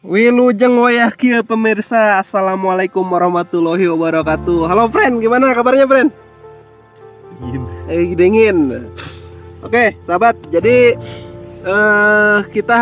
Wilujeng wayah pemirsa. Assalamualaikum warahmatullahi wabarakatuh. Halo friend, gimana kabarnya friend? Dingin. Oke sahabat, jadi kita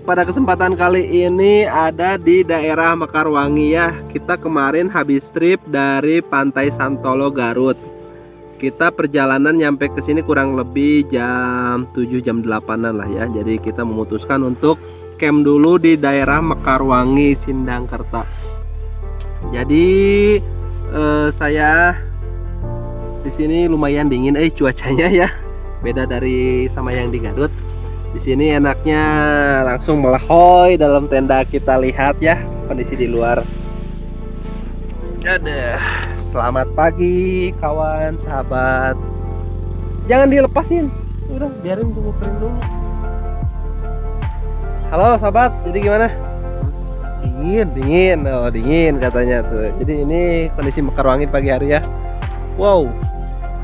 pada kesempatan kali ini ada di daerah Mekarwangi ya. Kita kemarin habis trip dari Pantai Santolo Garut. Kita perjalanan nyampe ke sini kurang lebih jam 7 jam 8-an lah ya. Jadi kita memutuskan untuk camp dulu di daerah Mekarwangi Sindangkerta. Jadi saya di sini lumayan dingin cuacanya ya. Beda dari sama yang di Garut. Di sini enaknya langsung melahoy dalam tenda, kita lihat ya kondisi di luar. Ada. Selamat pagi kawan, sahabat. Jangan dilepasin. Udah, biarin tunggu kering dulu. Halo sahabat, jadi gimana? Dingin. Oh, dingin katanya tuh. Jadi ini kondisi Mekarwangi pagi hari ya. Wow,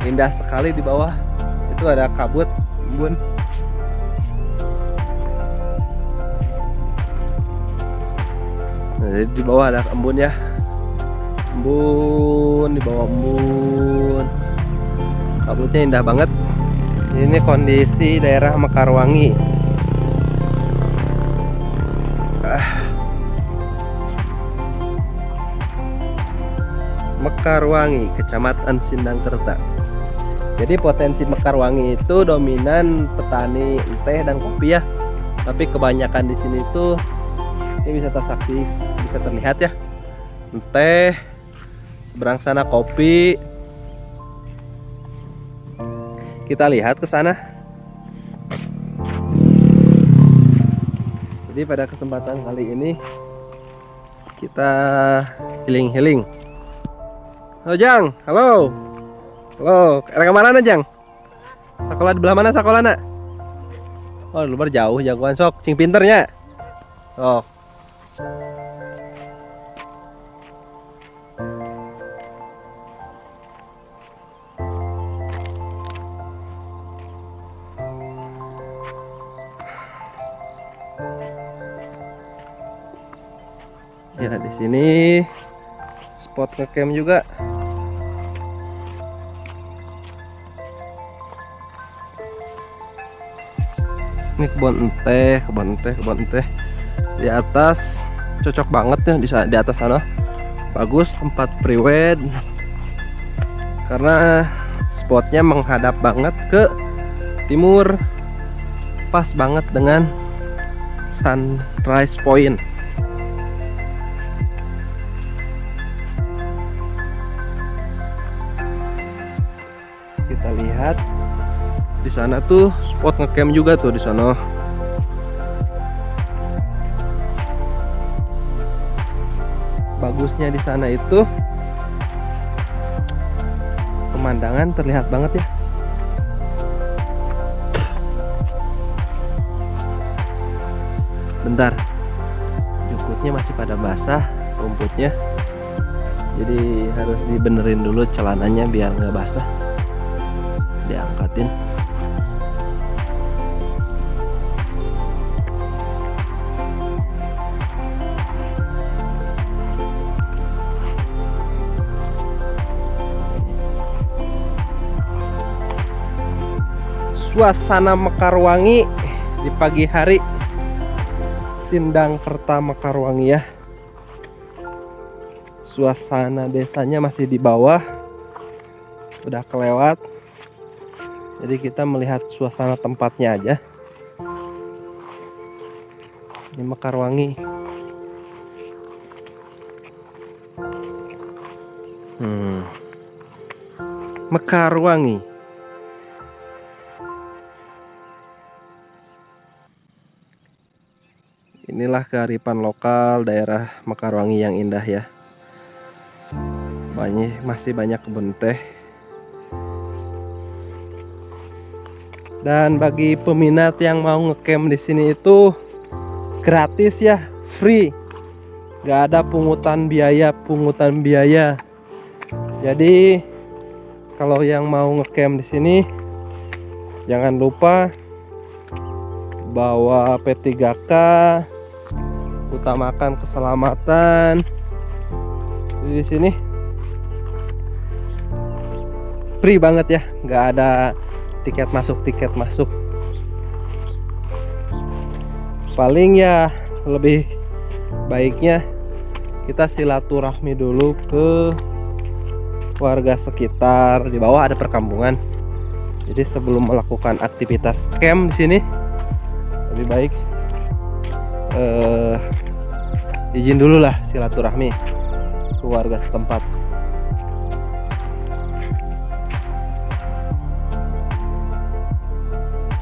indah sekali di bawah. Itu ada kabut, embun. Nah, jadi di bawah ada embun ya. Embun, di bawah embun. Kabutnya indah banget. Ini kondisi daerah Mekarwangi. Mekarwangi, Kecamatan Sindangkerta. Jadi potensi Mekarwangi itu dominan petani teh dan kopi ya. Tapi kebanyakan di sini tuh ini bisa tersaksi, bisa terlihat ya. Teh, seberang sana kopi. Kita lihat ke sana. Jadi pada kesempatan kali ini kita healing. Halo Jang, halo. Halo, ke mana Jang? Sekolah di belah mana sekolahna? Oh, luar jauh jagoan sok, cing pinternya. Sok. Ya, di sini spot ngecamp juga. Ini kebun teh. Di atas cocok banget ya, di atas sana. Bagus tempat priwed. Karena spotnya menghadap banget ke timur. Pas banget dengan sunrise point. Kita lihat di sana tuh spot ngecamp juga tuh di sana. Bagusnya di sana itu pemandangan terlihat banget ya. Bentar, jukutnya masih pada basah rumputnya. Jadi harus dibenerin dulu celananya biar nggak basah. Diangkatin. Suasana Mekarwangi di pagi hari, Sindangkerta Mekarwangi ya. Suasana desanya masih di bawah, udah kelewat. Jadi kita melihat suasana tempatnya aja. Ini Mekarwangi. Mekarwangi. Inilah kearifan lokal daerah Mekarwangi yang indah ya. Masih banyak kebun teh. Dan bagi peminat yang mau ngecamp di sini itu gratis ya, free. Gak ada pungutan biaya. Jadi kalau yang mau ngecamp di sini jangan lupa bawa P3K, utamakan keselamatan. Di sini free banget ya, nggak ada tiket masuk. Paling ya lebih baiknya kita silaturahmi dulu ke warga sekitar. Di bawah ada perkampungan. Jadi sebelum melakukan aktivitas camp di sini lebih baik izin dulu lah silaturahmi ke warga setempat.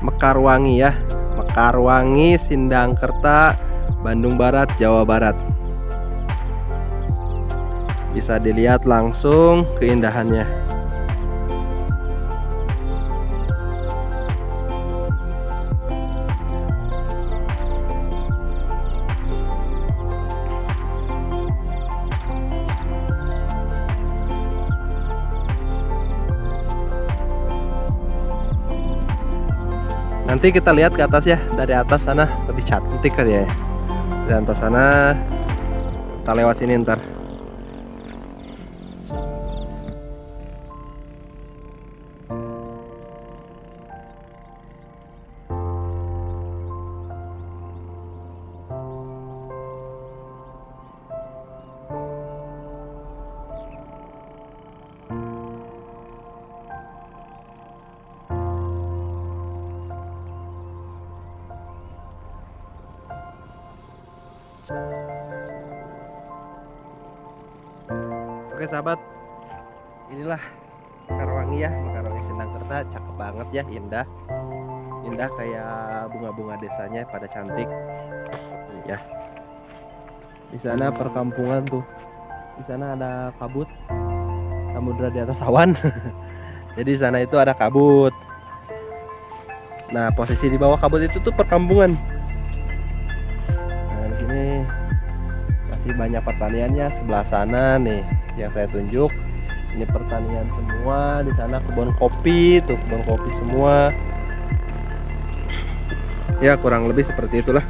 Mekarwangi ya, Mekarwangi, Sindangkerta, Bandung Barat, Jawa Barat. Bisa dilihat langsung keindahannya. Nanti kita lihat ke atas ya, dari atas sana lebih cantik kali ya. Dari atas sana kita lewat sini ntar. Oke sahabat, inilah Mekarwangi ya, Mekarwangi Sindangkerta, cakep banget ya, indah kayak bunga-bunga desanya pada cantik ya. Di sana perkampungan tuh, di sana ada kabut, samudra di atas awan. Jadi sana itu ada kabut. Nah posisi di bawah kabut itu tuh perkampungan. Nah di sini masih banyak pertaniannya. Sebelah sana nih yang saya tunjuk, ini pertanian semua. Di sana kebun kopi, tuh kebun kopi semua. Ya kurang lebih seperti itulah.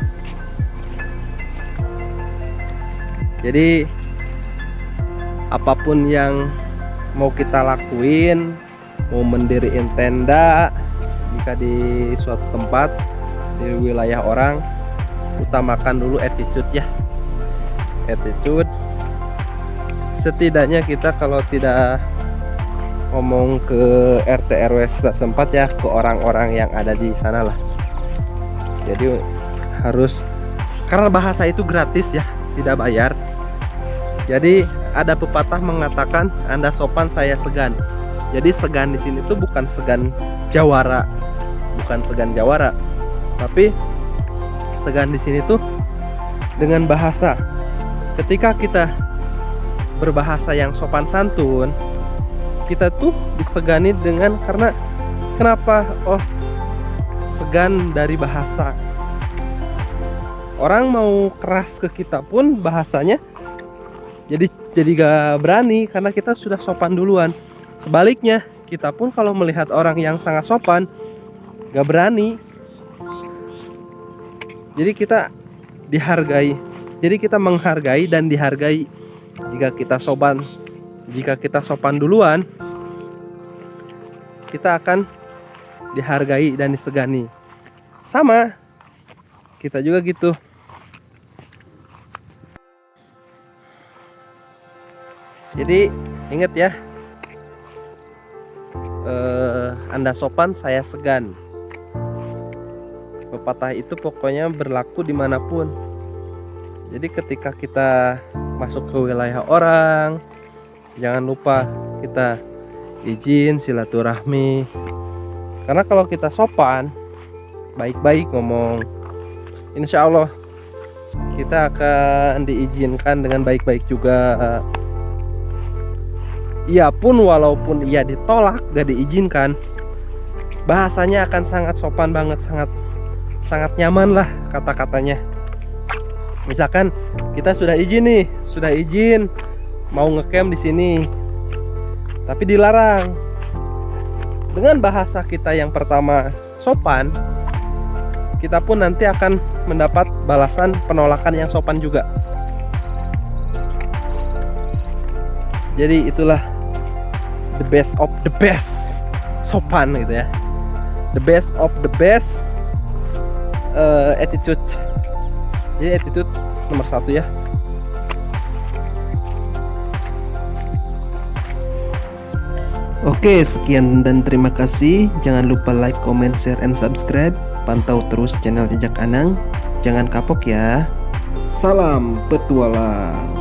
Jadi apapun yang mau kita lakuin, mau mendiriin tenda jika di suatu tempat di wilayah orang, utamakan dulu attitude ya. Attitude. Setidaknya kita kalau tidak ngomong ke RT RW setempat ya, ke orang-orang yang ada di sana lah. Jadi harus, karena bahasa itu gratis ya, tidak bayar. Jadi ada pepatah mengatakan Anda sopan saya segan. Jadi segan di sini tuh bukan segan jawara, tapi segan di sini tuh dengan bahasa. Ketika kita berbahasa yang sopan santun, kita tuh disegani dengan karena kenapa? Oh, segan dari bahasa. Orang mau keras ke kita pun bahasanya jadi gak berani karena kita sudah sopan duluan. Sebaliknya, kita pun kalau melihat orang yang sangat sopan gak berani. Jadi kita dihargai. Jadi kita menghargai dan dihargai. Jika kita sopan duluan, kita akan dihargai dan disegani. Sama, kita juga gitu. Jadi ingat ya, Anda sopan, saya segan. Pepatah itu pokoknya berlaku dimanapun. Jadi ketika kita masuk ke wilayah orang, jangan lupa kita izin silaturahmi. Karena kalau kita sopan, baik-baik ngomong, insya Allah kita akan diizinkan dengan baik-baik juga. Ia pun walaupun ia ditolak, gak diizinkan, bahasanya akan sangat sopan banget, sangat nyaman lah kata-katanya. Misalkan kita sudah izin mau ngecamp di sini, tapi dilarang. Dengan bahasa kita yang pertama sopan, kita pun nanti akan mendapat balasan penolakan yang sopan juga. Jadi itulah the best of the best, sopan gitu ya. The best of the best attitude. Jadi attitude nomor 1 ya. Oke, sekian dan terima kasih. Jangan lupa like, comment, share, and subscribe. Pantau terus channel Jejak Anang. Jangan kapok ya. Salam petualang.